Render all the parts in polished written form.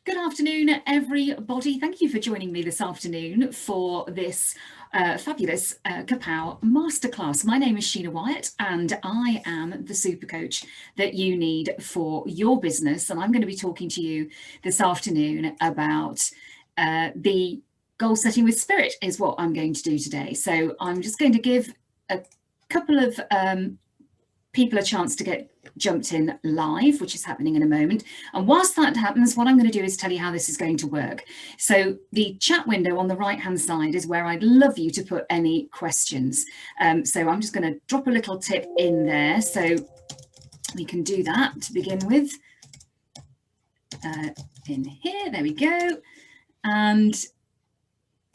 Good afternoon, everybody. Thank you for joining me this afternoon for this fabulous KAPOW masterclass. My name is Sheena Wyatt and I am the super coach that you need for your business. And I'm going to be talking to you this afternoon about the goal setting with spirit is what I'm going to do today. So I'm just going to give a couple of people a chance to get jumped in live, which is happening in a moment. And whilst that happens, what I'm going to do is tell you how this is going to work. So the chat window on the right hand side is where I'd love you to put any questions. So I'm just going to drop a little tip in there so we can do that to begin with. In here, there we go. And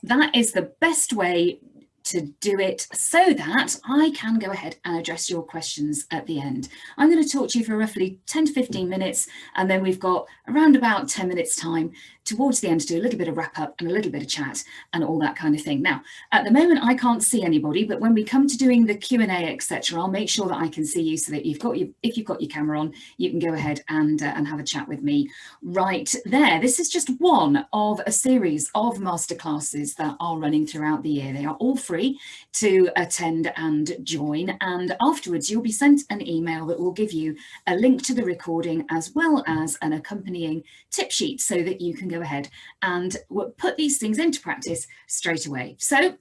that is the best way to do it so that I can go ahead and address your questions at the end. I'm going to talk to you for roughly 10 to 15 minutes, and then we've got around about 10 minutes time towards the end to do a little bit of wrap up and a little bit of chat and all that kind of thing. Now, at the moment, I can't see anybody, but when we come to doing the Q&A, etc., I'll make sure that I can see you so that if you've got your camera on, you can go ahead and have a chat with me right there. This is just one of a series of masterclasses that are running throughout the year. They are all free to attend and join, and afterwards you'll be sent an email that will give you a link to the recording as well as an accompanying tip sheet so that you can go ahead and put these things into practice straight away. So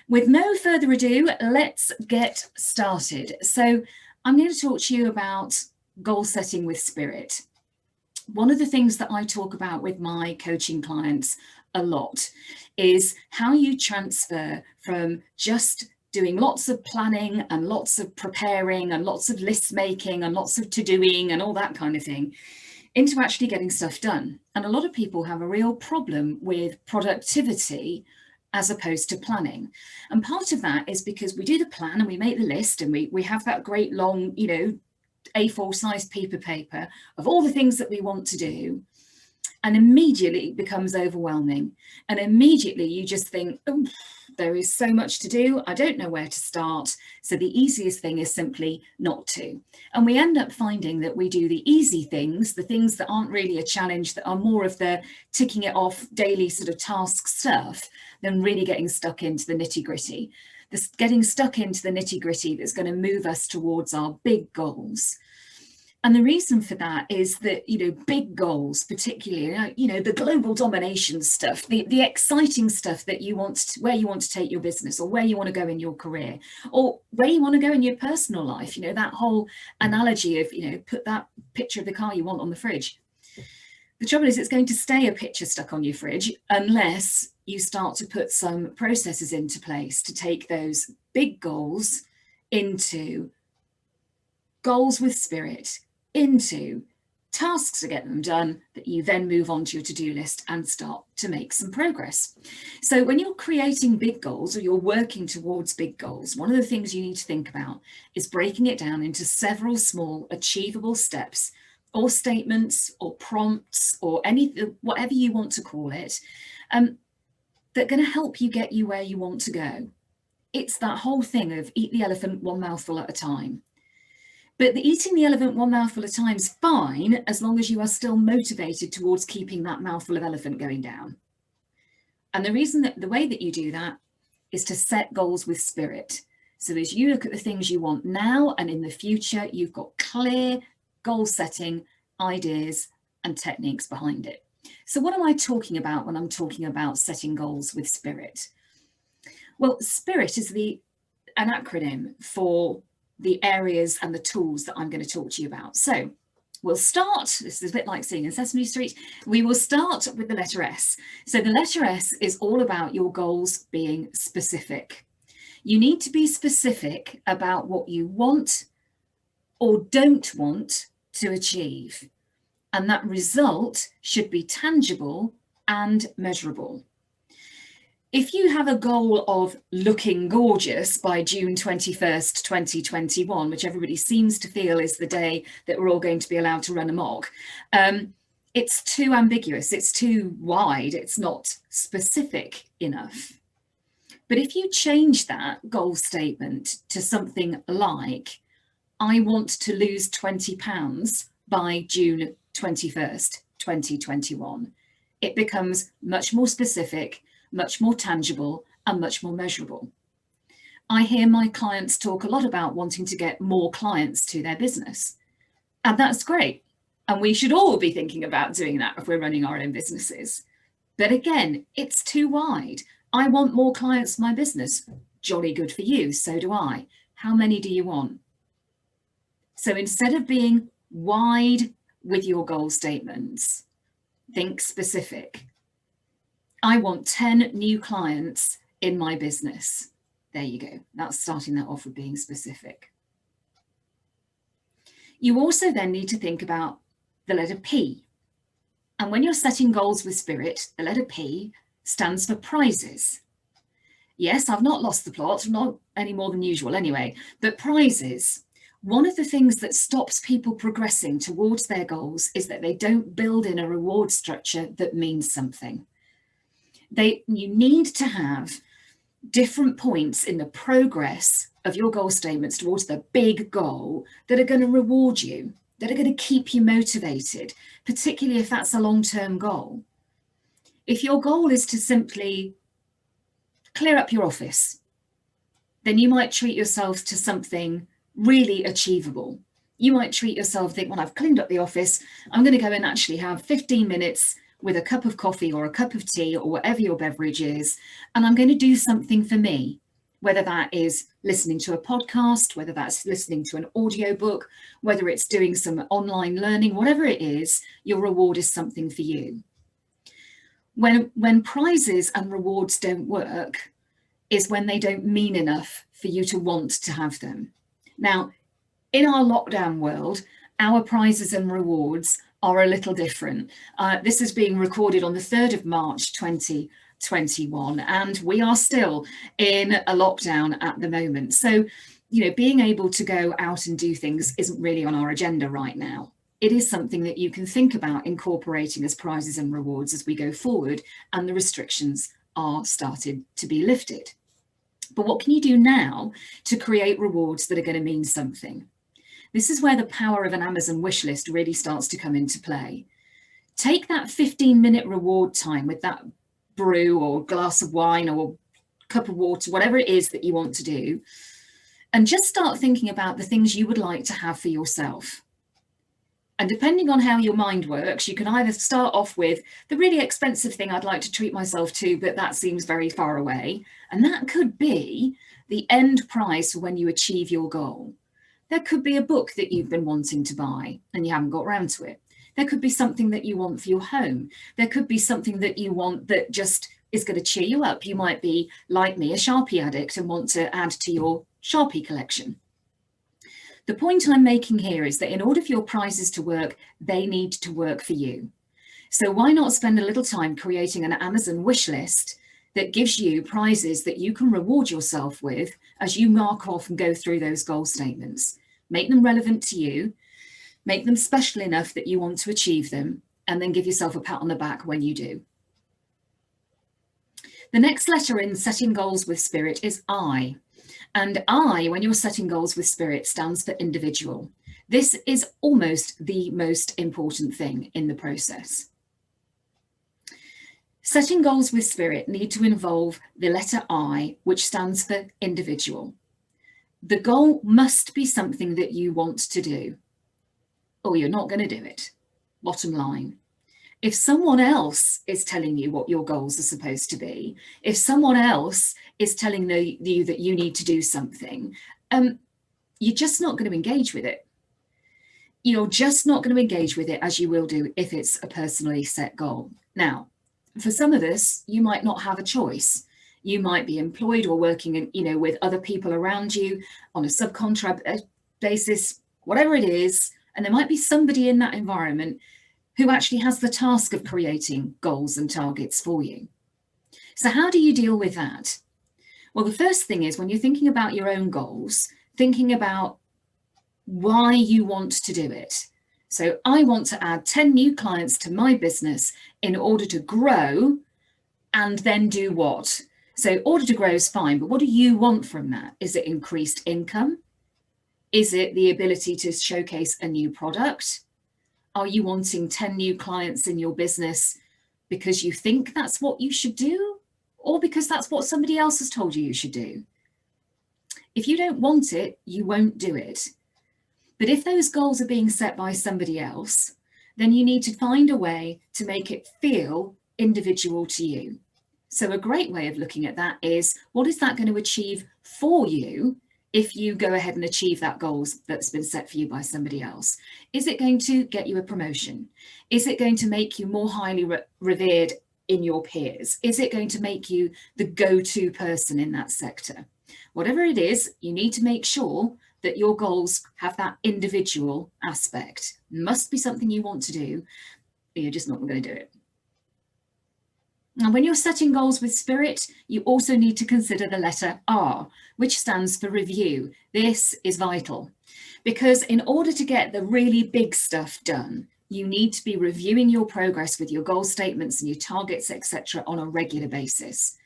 with no further ado, let's get started. So I'm going to talk to you about goal setting with spirit. One of the things that I talk about with my coaching clients a lot is how you transfer from just doing lots of planning and lots of preparing and lots of list making and lots of to-doing and all that kind of thing into actually getting stuff done. And a lot of people have a real problem with productivity as opposed to planning. And part of that is because we do the plan and we make the list and we have that great long, A4 sized paper of all the things that we want to do. And immediately it becomes overwhelming. And immediately you just think, oh, there is so much to do. I don't know where to start. So the easiest thing is simply not to. And we end up finding that we do the easy things, the things that aren't really a challenge, that are more of the ticking it off daily sort of task stuff, than really getting stuck into the nitty gritty. This getting stuck into the nitty gritty that's going to move us towards our big goals. And the reason for that is that, big goals, particularly, the global domination stuff, the exciting stuff that you want to, where you want to take your business or where you want to go in your career or where you want to go in your personal life, that whole analogy of, put that picture of the car you want on the fridge. The trouble is it's going to stay a picture stuck on your fridge unless you start to put some processes into place to take those big goals into goals with spirit, into tasks to get them done that you then move on to your to-do list and start to make some progress. So when you're creating big goals or you're working towards big goals, one of the things you need to think about is breaking it down into several small achievable steps or statements or prompts or whatever you want to call it, that are going to help you get you where you want to go. It's that whole thing of eat the elephant one mouthful at a time. But eating the elephant one mouthful at a time is fine as long as you are still motivated towards keeping that mouthful of elephant going down. And the reason that the way that you do that is to set goals with spirit. So as you look at the things you want now and in the future, you've got clear goal setting ideas and techniques behind it. So what am I talking about when I'm talking about setting goals with spirit? Well, spirit is an acronym for the areas and the tools that I'm going to talk to you about. So we'll start, this is a bit like seeing in Sesame Street, we will start with the letter S. So the letter S is all about your goals being specific. You need to be specific about what you want or don't want to achieve. And that result should be tangible and measurable. If you have a goal of looking gorgeous by June 21st, 2021, which everybody seems to feel is the day that we're all going to be allowed to run amok, it's too ambiguous, it's too wide, it's not specific enough. But if you change that goal statement to something like, I want to lose £20 by June 21st, 2021, it becomes much more specific, much more tangible, and much more measurable. I hear my clients talk a lot about wanting to get more clients to their business, and that's great. And we should all be thinking about doing that if we're running our own businesses. But again, it's too wide. I want more clients for my business. Jolly good for you, so do I. How many do you want? So instead of being wide with your goal statements, think specific. I want 10 new clients in my business. There you go. That's starting that off with being specific. You also then need to think about the letter P. And when you're setting goals with spirit, the letter P stands for prizes. Yes, I've not lost the plot, not any more than usual anyway, but prizes. One of the things that stops people progressing towards their goals is that they don't build in a reward structure that means something. You need to have different points in the progress of your goal statements towards the big goal that are going to reward you, that are going to keep you motivated, particularly if that's a long-term goal. If your goal is to simply clear up your office, then you might treat yourself to something really achievable. You might treat yourself, think, well, I've cleaned up the office, I'm going to go and actually have 15 minutes with a cup of coffee or a cup of tea or whatever your beverage is, and I'm going to do something for me, whether that is listening to a podcast, whether that's listening to an audiobook, whether it's doing some online learning, whatever it is, your reward is something for you. When prizes and rewards don't work is when they don't mean enough for you to want to have them. Now, in our lockdown world, our prizes and rewards are a little different. This is being recorded on the 3rd of March 2021, and we are still in a lockdown at the moment. So, being able to go out and do things isn't really on our agenda right now. It is something that you can think about incorporating as prizes and rewards as we go forward and the restrictions are started to be lifted. But what can you do now to create rewards that are going to mean something? This is where the power of an Amazon wish list really starts to come into play. Take that 15-minute reward time with that brew or glass of wine or cup of water, whatever it is that you want to do, and just start thinking about the things you would like to have for yourself. And depending on how your mind works, you can either start off with the really expensive thing I'd like to treat myself to, but that seems very far away. And that could be the end prize for when you achieve your goal. There could be a book that you've been wanting to buy and you haven't got around to it. There could be something that you want for your home. There could be something that you want that just is going to cheer you up. You might be, like me, a Sharpie addict and want to add to your Sharpie collection. The point I'm making here is that in order for your prizes to work, they need to work for you. So why not spend a little time creating an Amazon wish list that gives you prizes that you can reward yourself with as you mark off and go through those goal statements. Make them relevant to you, make them special enough that you want to achieve them, and then give yourself a pat on the back when you do. The next letter in setting goals with spirit is I. And I, when you're setting goals with spirit, stands for individual. This is almost the most important thing in the process. Setting goals with spirit need to involve the letter I, which stands for individual. The goal must be something that you want to do, or you're not going to do it. Bottom line. If someone else is telling you what your goals are supposed to be, if someone else is telling you that you need to do something, you're just not going to engage with it. You're just not going to engage with it as you will do if it's a personally set goal. Now, for some of us, you might not have a choice. You might be employed or working with other people around you on a subcontract basis, whatever it is, and there might be somebody in that environment who actually has the task of creating goals and targets for you. So how do you deal with that? Well, the first thing is when you're thinking about your own goals, thinking about why you want to do it. So I want to add 10 new clients to my business in order to grow, and then do what? So order to grow is fine, but what do you want from that? Is it increased income? Is it the ability to showcase a new product? Are you wanting 10 new clients in your business because you think that's what you should do, or because that's what somebody else has told you should do. If you don't want it, you won't do it. But if those goals are being set by somebody else, then you need to find a way to make it feel individual to you. So a great way of looking at that is, what is that going to achieve for you if you go ahead and achieve that goal that's been set for you by somebody else? Is it going to get you a promotion? Is it going to make you more highly revered in your peers? Is it going to make you the go-to person in that sector? Whatever it is, you need to make sure that your goals have that individual aspect. It must be something you want to do, or you're just not going to do it. Now, when you're setting goals with spirit, you also need to consider the letter R, which stands for review. This is vital, because in order to get the really big stuff done, you need to be reviewing your progress with your goal statements and your targets, etc., on a regular basis.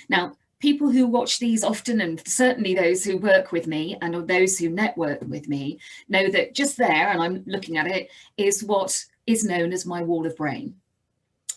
Now, people who watch these often, and certainly those who work with me and those who network with me, know that just there, and I'm looking at it, is what is known as my wall of brain.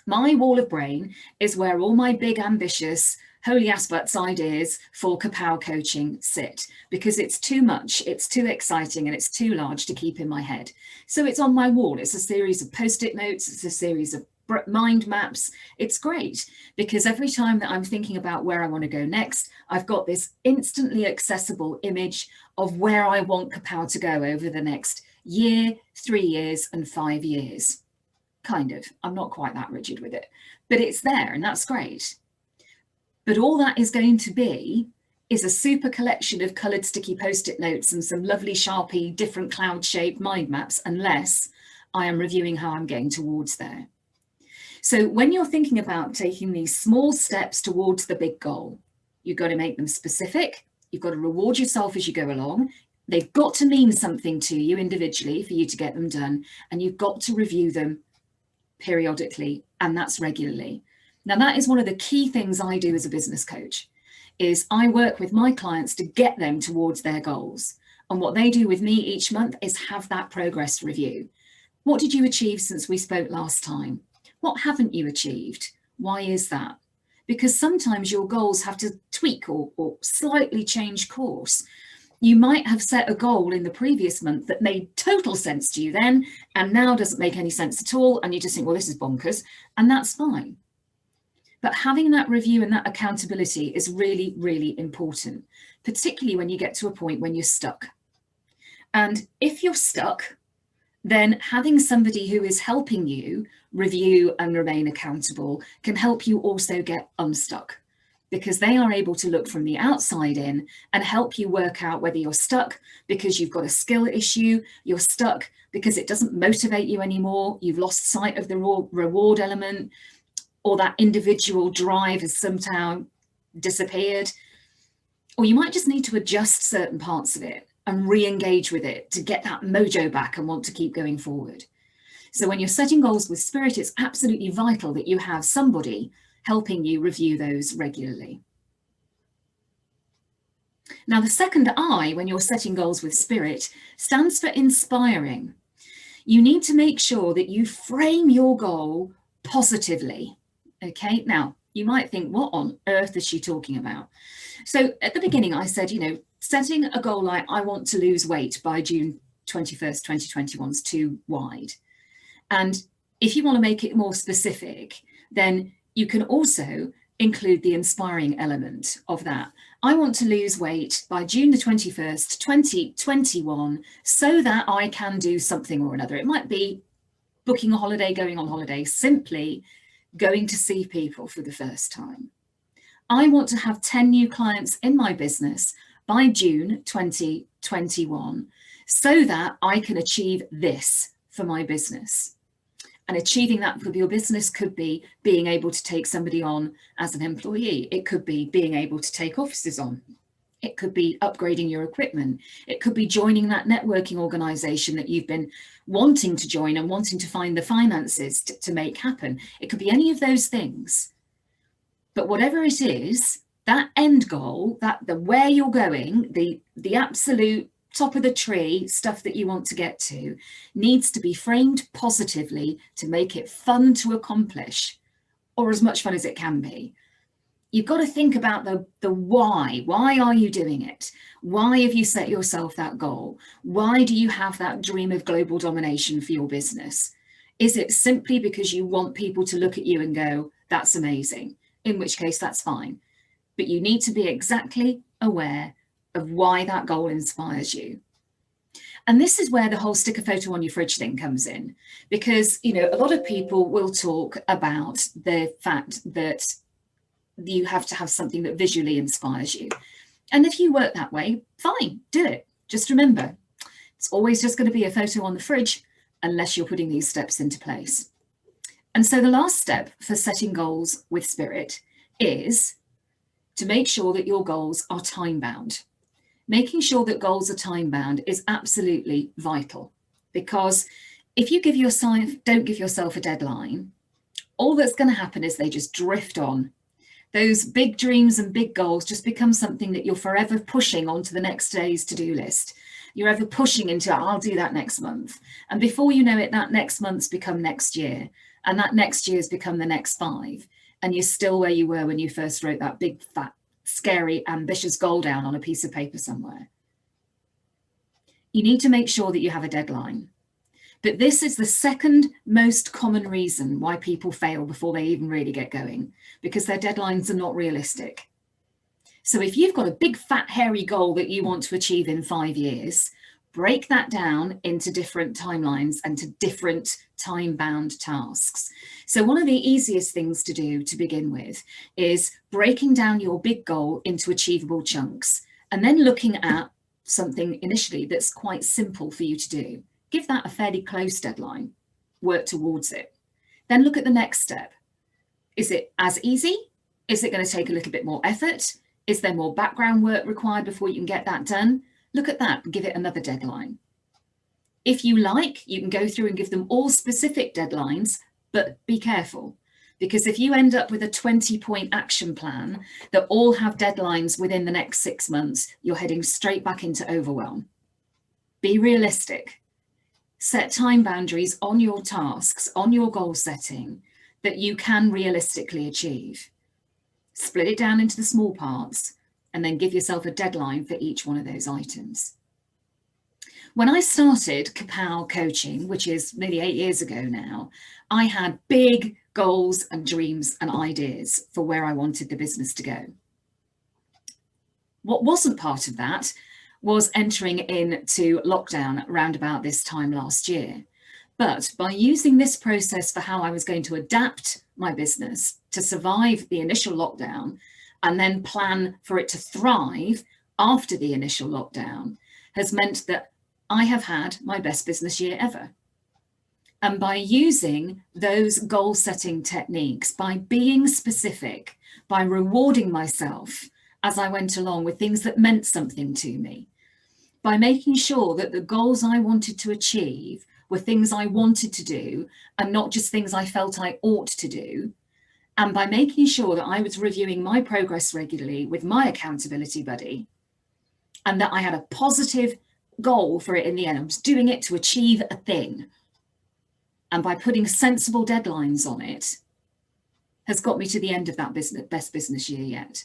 My wall of brain is where all my big, ambitious, holy aspects ideas for KAPOW coaching sit, because it's too much, it's too exciting, and it's too large to keep in my head. So it's on my wall. It's a series of post-it notes. It's a series of mind maps. It's great because every time that I'm thinking about where I want to go next, I've got this instantly accessible image of where I want KAPOW to go over the next year, 3 years, and 5 years. Kind of. I'm not quite that rigid with it, but it's there, and that's great. But all that is going to be is a super collection of coloured sticky post-it notes and some lovely Sharpie, different cloud-shaped mind maps, unless I am reviewing how I'm getting towards there. So when you're thinking about taking these small steps towards the big goal, you've got to make them specific. You've got to reward yourself as you go along. They've got to mean something to you individually for you to get them done, and you've got to review them periodically, and that's regularly. Now, that is one of the key things I do as a business coach, is I work with my clients to get them towards their goals. And what they do with me each month is have that progress review. What did you achieve since we spoke last time? What haven't you achieved? Why is that? Because sometimes your goals have to tweak or slightly change course. You might have set a goal in the previous month that made total sense to you then, and now doesn't make any sense at all. And you just think, well, this is bonkers, and that's fine. But having that review and that accountability is really, really important, particularly when you get to a point when you're stuck. And if you're stuck, then having somebody who is helping you review and remain accountable can help you also get unstuck, because they are able to look from the outside in and help you work out whether you're stuck because you've got a skill issue, you're stuck because it doesn't motivate you anymore, you've lost sight of the reward element, or that individual drive has somehow disappeared, or you might just need to adjust certain parts of it and re-engage with it to get that mojo back and want to keep going forward. So when you're setting goals with spirit, it's absolutely vital that you have somebody helping you review those regularly. Now, the second I, when you're setting goals with spirit, stands for inspiring. You need to make sure that you frame your goal positively. Okay, now you might think, what on earth is she talking about? So at the beginning, I said, setting a goal like I want to lose weight by June 21st, 2021 is too wide. And if you want to make it more specific, then you can also include the inspiring element of that. I want to lose weight by June the 21st, 2021, so that I can do something or another. It might be booking a holiday, going on holiday, simply going to see people for the first time. I want to have 10 new clients in my business by June 2021, so that I can achieve this for my business. And achieving that for your business could be being able to take somebody on as an employee. It could be being able to take officers on. It could be upgrading your equipment. It could be joining that networking organization that you've been wanting to join and wanting to find the finances to make happen. It could be any of those things. But whatever it is, that end goal, the where you're going, the absolute top of the tree stuff that you want to get to, needs to be framed positively to make it fun to accomplish. or as much fun as it can be. You've got to think about the why. Why are you doing it? Why have you set yourself that goal? Why do you have that dream of global domination for your business? Is it simply because you want people to look at you and go, that's amazing? In which case, that's fine. But you need to be exactly aware of why that goal inspires you. And this is where the whole stick a photo on your fridge thing comes in, because, you know, a lot of people will talk about the fact that you have to have something that visually inspires you. And if you work that way, fine, do it. Just remember, it's always just going to be a photo on the fridge unless you're putting these steps into place. And so the last step for setting goals with spirit is to make sure that your goals are time bound. Making sure that goals are time bound is absolutely vital, because if you don't give yourself a deadline, all that's going to happen is they just drift on. Those big dreams and big goals just become something that you're forever pushing onto the next day's to-do list. You're ever pushing into, I'll do that next month. And before you know it, that next month's become next year. And that next year's become the next 5. And you're still where you were when you first wrote that big, fat, scary, ambitious goal down on a piece of paper somewhere. You need to make sure that you have a deadline. But this is the second most common reason why people fail before they even really get going, because their deadlines are not realistic. So if you've got a big, fat, hairy goal that you want to achieve in 5 years, break that down into different timelines and to different time-bound tasks. So one of the easiest things to do to begin with is breaking down your big goal into achievable chunks, and then looking at something initially that's quite simple for you to do. Give that a fairly close deadline, work towards it. Then look at the next step. Is it as easy? Is it going to take a little bit more effort? Is there more background work required before you can get that done? Look at that and give it another deadline. If you like, you can go through and give them all specific deadlines, but be careful, because if you end up with a 20-point action plan that all have deadlines within the next 6 months, you're heading straight back into overwhelm. Be realistic. Set time boundaries on your tasks, on your goal setting that you can realistically achieve. Split it down into the small parts and then give yourself a deadline for each one of those items. When I started KAPOW coaching, which is nearly 8 years ago now, I had big goals and dreams and ideas for where I wanted the business to go. What wasn't part of that was entering into lockdown around about this time last year. But by using this process for how I was going to adapt my business to survive the initial lockdown and then plan for it to thrive after the initial lockdown, has meant that I have had my best business year ever. And by using those goal setting techniques, by being specific, by rewarding myself as I went along with things that meant something to me, by making sure that the goals I wanted to achieve were things I wanted to do and not just things I felt I ought to do, and by making sure that I was reviewing my progress regularly with my accountability buddy, and that I had a positive goal for it in the end. I was doing it to achieve a thing. And by putting sensible deadlines on it, has got me to the end of that best business year yet.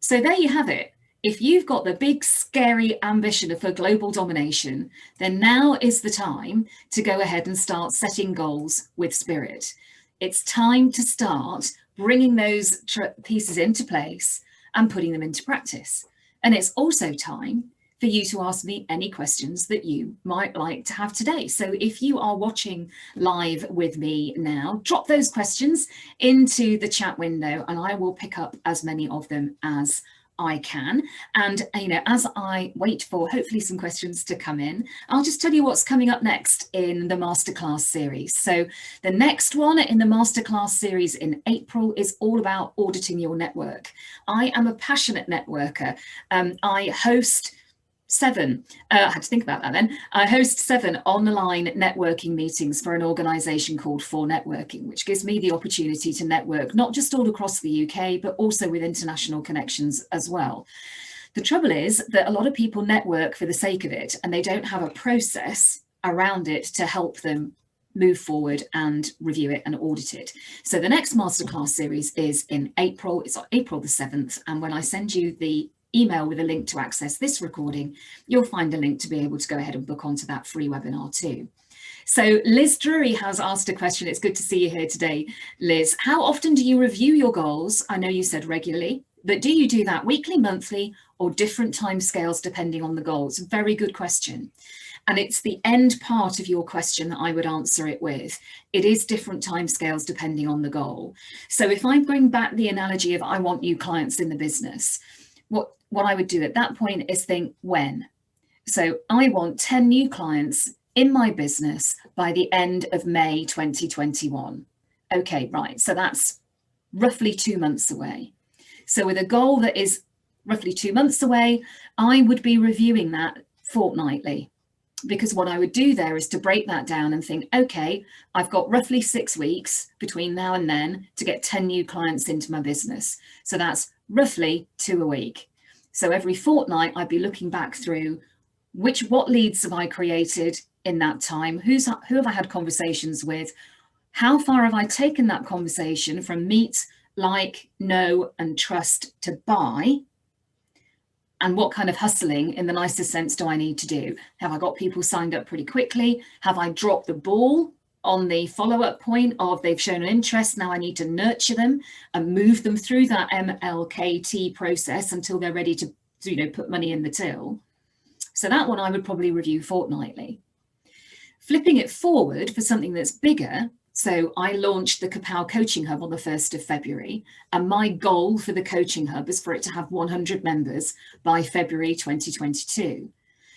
So there you have it. If you've got the big, scary ambition for global domination, then now is the time to go ahead and start setting goals with spirit. It's time to start bringing those pieces into place and putting them into practice. And it's also time for you to ask me any questions that you might like to have today. So if you are watching live with me now, drop those questions into the chat window and I will pick up as many of them as I can. And, you know, as I wait for hopefully some questions to come in, I'll just tell you what's coming up next in the masterclass series. So the next one in the masterclass series in April is all about auditing your network. I am a passionate networker. I host 7, I had to think about that then. I host 7 on-the-line networking meetings for an organisation called For Networking, which gives me the opportunity to network not just all across the UK, but also with international connections as well. The trouble is that a lot of people network for the sake of it, and they don't have a process around it to help them move forward and review it and audit it. So the next masterclass series is in April. It's on April the 7th. And when I send you the email with a link to access this recording, you'll find a link to be able to go ahead and book onto that free webinar too. So Liz Drury has asked a question. It's good to see you here today, Liz. How often do you review your goals? I know you said regularly, but do you do that weekly, monthly, or different timescales depending on the goals? Very good question. And it's the end part of your question that I would answer it with. It is different timescales depending on the goal. So if I bring back the analogy of I want new clients in the business, what I would do at that point is think when. So I want 10 new clients in my business by the end of May 2021. Okay, right. So that's roughly 2 months away. So with a goal that is roughly 2 months away, I would be reviewing that fortnightly. Because what I would do there is to break that down and think, okay, I've got roughly 6 weeks between now and then to get 10 new clients into my business. So that's roughly 2 a week. So every fortnight, I'd be looking back through what leads have I created in that time? Who have I had conversations with? How far have I taken that conversation from meet, like, know, and trust to buy? And what kind of hustling, in the nicest sense, do I need to do? Have I got people signed up pretty quickly? Have I dropped the ball on the follow-up point of they've shown an interest, now I need to nurture them and move them through that MLKT process until they're ready to put money in the till? So that one I would probably review fortnightly. Flipping it forward for something that's bigger, so I launched the KAPOW Coaching Hub on the 1st of February, and my goal for the Coaching Hub is for it to have 100 members by February 2022.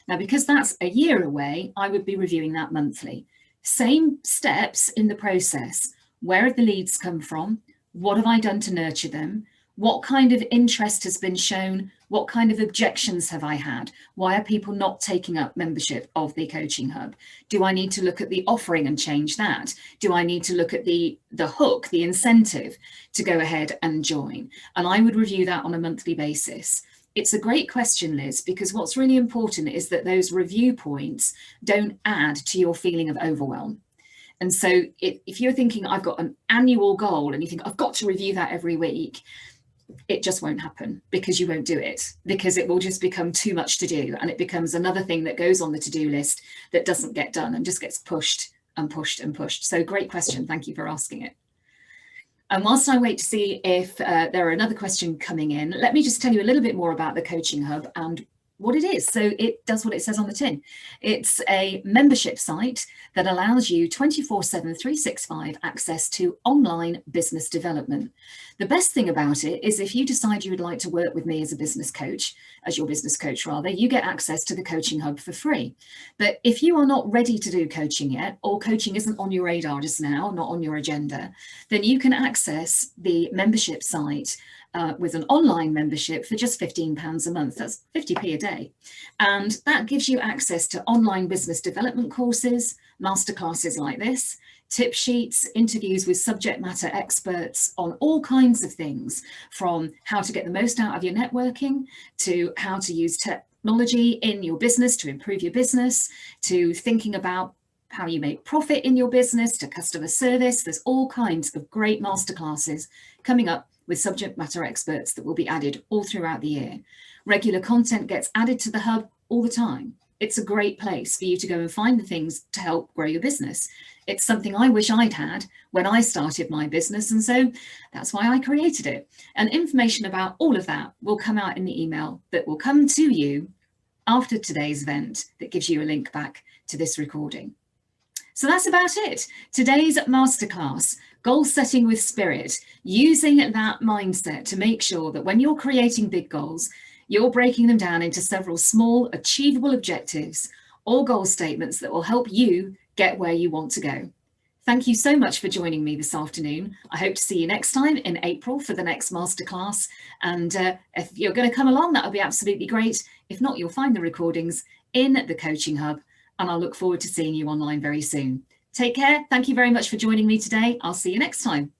Now, because that's a year away, I would be reviewing that monthly. Same steps in the process. Where have the leads come from? What have I done to nurture them? What kind of interest has been shown? What kind of objections have I had? Why are people not taking up membership of the Coaching Hub? Do I need to look at the offering and change that? Do I need to look at the hook, the incentive to go ahead and join? And I would review that on a monthly basis. It's a great question, Liz, because what's really important is that those review points don't add to your feeling of overwhelm. And so if you're thinking I've got an annual goal and you think I've got to review that every week, it just won't happen because you won't do it, because it will just become too much to do. And it becomes another thing that goes on the to-do list that doesn't get done and just gets pushed and pushed and pushed. So great question. Thank you for asking it. And whilst I wait to see if there are another question coming in, let me just tell you a little bit more about the Coaching Hub and what it is. So it does what it says on the tin. It's a membership site that allows you 24/7, 365 access to online business development. The best thing about it is if you decide you would like to work with me as a business coach, as your business coach rather, you get access to the Coaching Hub for free. But if you are not ready to do coaching yet, or coaching isn't on your radar just now, not on your agenda, then you can access the membership site with an online membership for just £15 a month. That's 50p a day. And that gives you access to online business development courses, masterclasses like this, tip sheets, interviews with subject matter experts on all kinds of things, from how to get the most out of your networking, to how to use technology in your business to improve your business, to thinking about how you make profit in your business, to customer service. There's all kinds of great masterclasses coming up with subject matter experts that will be added all throughout the year. Regular content gets added to the hub all the time. It's a great place for you to go and find the things to help grow your business. It's something I wish I'd had when I started my business, and so that's why I created it. And information about all of that will come out in the email that will come to you after today's event that gives you a link back to this recording. So that's about it. Today's masterclass, goal setting with spirit, using that mindset to make sure that when you're creating big goals, you're breaking them down into several small, achievable objectives or goal statements that will help you get where you want to go. Thank you so much for joining me this afternoon. I hope to see you next time in April for the next masterclass. And if you're going to come along, that would be absolutely great. If not, you'll find the recordings in the Coaching Hub, and I'll look forward to seeing you online very soon. Take care. Thank you very much for joining me today. I'll see you next time.